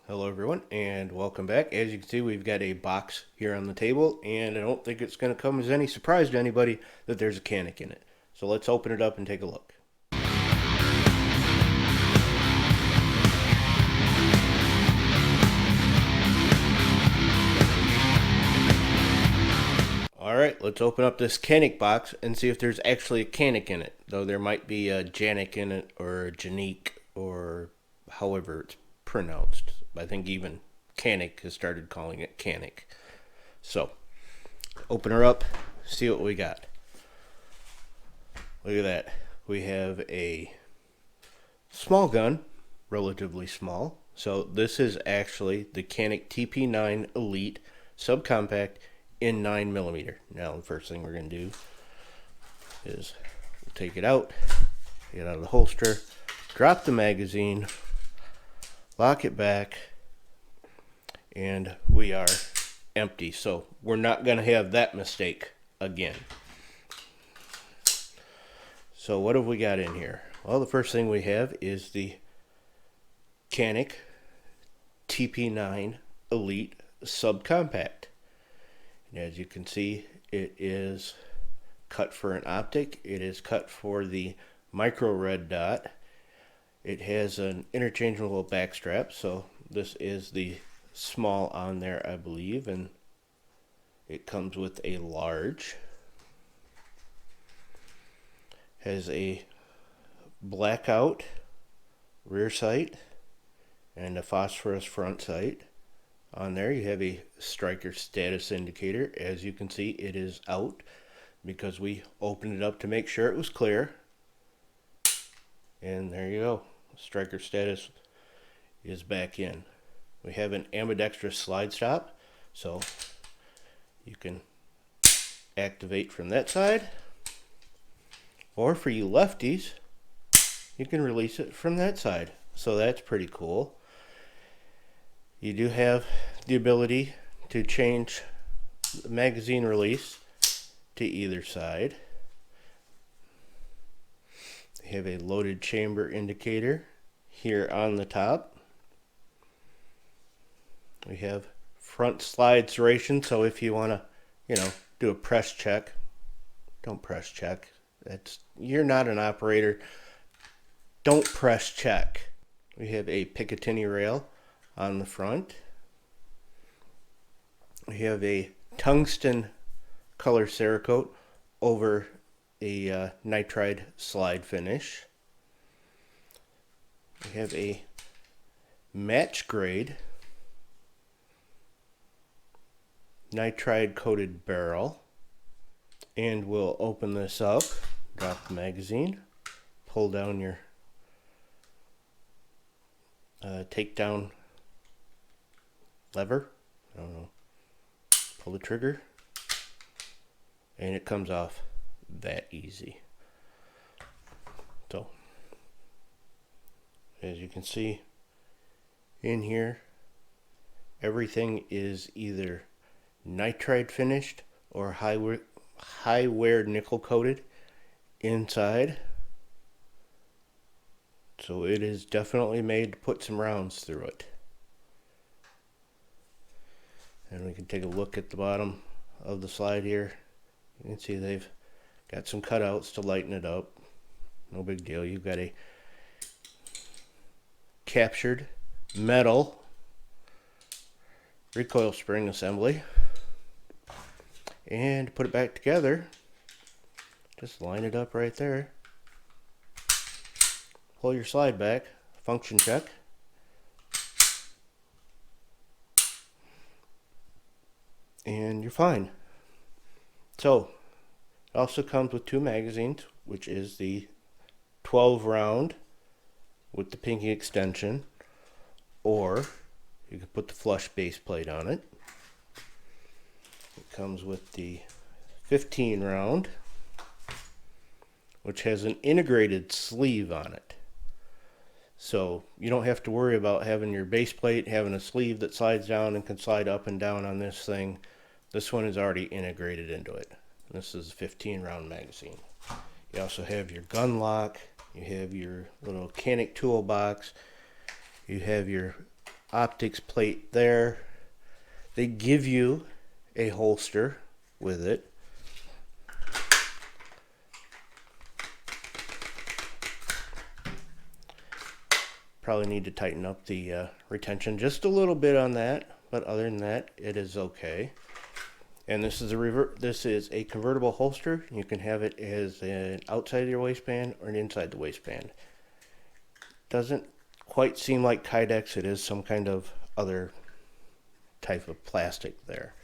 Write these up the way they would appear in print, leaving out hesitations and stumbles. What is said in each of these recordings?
Hello everyone and welcome back. As you can see, we've got a box here on the table, and I don't think it's going to come as any surprise to anybody that there's a Canik in it. So let's open it up and take a look. Alright, let's open up this Canik box and see if there's actually a Canik in it. Though there might be a Janik in it, or a Janik, or however it's pronounced. I think even Canik has started calling it Canik. So, open her up, see what we got. Look at that. We have a small gun, relatively small. So this is actually the Canik TP9 Elite subcompact in 9mm. Now the first thing we're going to do is we'll take it out, get it out of the holster, drop the magazine, lock it back, and we are empty. So we're not going to have that mistake again. So what have we got in here? Well, the first thing we have is the Canik TP9 Elite subcompact. And as you can see, it is cut for an optic. It is cut for the micro red dot. It has an interchangeable back strap, so this is the small on there, I believe, and it comes with a large. Has a blackout rear sight and a phosphorus front sight. On there you have a striker status indicator. As you can see, it is out because we opened it up to make sure it was clear. And there you go. Striker status is back in. We have an ambidextrous slide stop, so you can activate from that side. Or for you lefties, you can release it from that side. So that's pretty cool. You do have the ability to change the magazine release to either side. You have a loaded chamber indicator here on the top. We have front slide serration, so if you want to, do a press check, don't press check. You're not an operator. Don't press check. We have a Picatinny rail on the front. We have a tungsten color Cerakote over a nitride slide finish. We have a match grade nitride coated barrel, and we'll open this up, drop the magazine, pull down your takedown lever, I don't know, pull the trigger, and it comes off that easy. So as you can see in here, everything is either nitride finished or high wear nickel coated inside. So it is definitely made to put some rounds through it. And we can take a look at the bottom of the slide here. You can see they've got some cutouts to lighten it up. No big deal. You've got a captured metal recoil spring assembly. And to put it back together, just line it up right there. Pull your slide back, function check. And you're fine. So, it also comes with two magazines, which is the 12 round with the pinky extension, or you can put the flush base plate on it. It comes with the 15 round, which has an integrated sleeve on it. So you don't have to worry about having your base plate having a sleeve that slides down and can slide up and down on this thing. This one is already integrated into it. This is a 15 round magazine. You also have your gun lock. You have your little Canik toolbox. You have your optics plate there. They give you a holster with it. Probably need to tighten up the retention just a little bit on that, but other than that, it is okay. And this is a convertible holster. You can have it as an outside of your waistband or an inside the waistband. Doesn't quite seem like Kydex. It is some kind of other type of plastic there.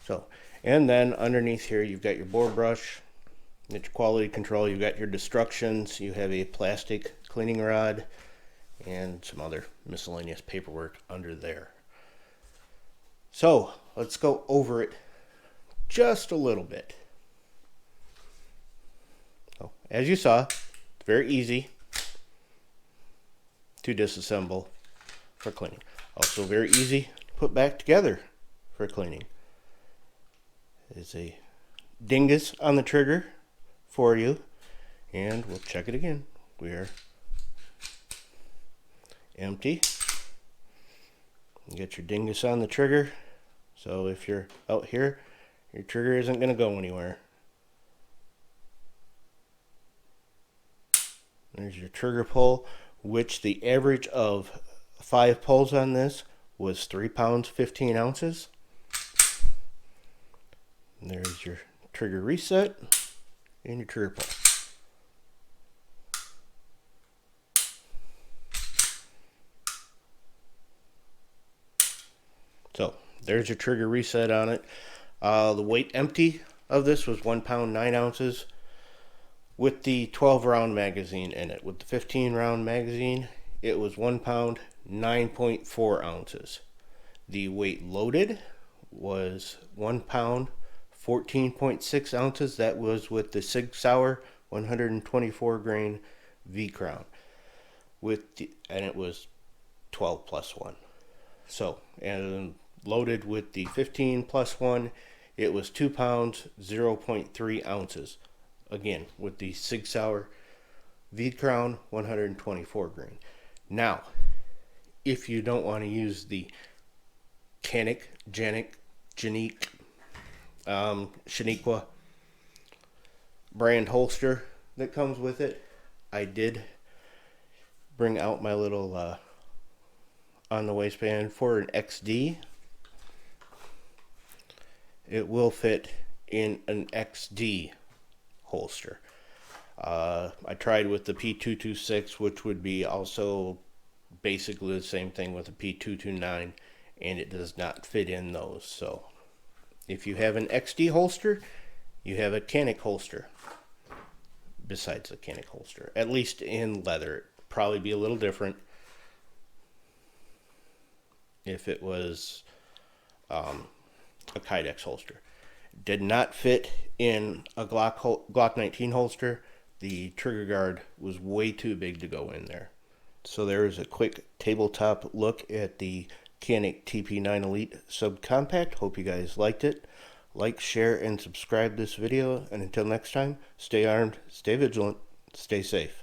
So, and then underneath here, you've got your bore brush, you got your quality control, you've got your destructions, you have a plastic cleaning rod, and some other miscellaneous paperwork under there. So let's go over it just a little bit. So, as you saw, it's very easy to disassemble for cleaning. Also very easy to put back together for cleaning. There's a dingus on the trigger for you, and we'll check it again. We are empty. You get your dingus on the trigger, so if you're out here, your trigger isn't going to go anywhere. There's your trigger pull, which the average of 5 pulls on this was 3 pounds 15 ounces. And there's your trigger reset and your trigger pull. So there's your trigger reset on it. The weight empty of this was 1 pound 9 ounces with the 12 round magazine in it. With the 15 round magazine, it was 1 pound 9.4 ounces. The weight loaded was 1 pound 14.6 ounces. That was with the Sig Sauer 124 grain V Crown. And it was 12 plus 1. So, and loaded with the 15 plus 1, it was 2 pounds 0.3 ounces. Again, with the Sig Sauer V Crown 124 grain. Now, if you don't want to use the Canik, Shaniqua brand holster that comes with it, I did bring out my little on the waistband for an XD. It will fit in an XD holster. I tried with the P226, which would be also basically the same thing with the P229, and it does not fit in those. So if you have an XD holster, you have a Canik holster besides the Canik holster, at least in leather. It'd probably be a little different if it was a Kydex holster. Did not fit in a Glock 19 holster. The trigger guard was way too big to go in there. So there is a quick tabletop look at the Canik TP9 Elite Subcompact. Hope you guys liked it. Like, share, and subscribe this video. And until next time, stay armed, stay vigilant, stay safe.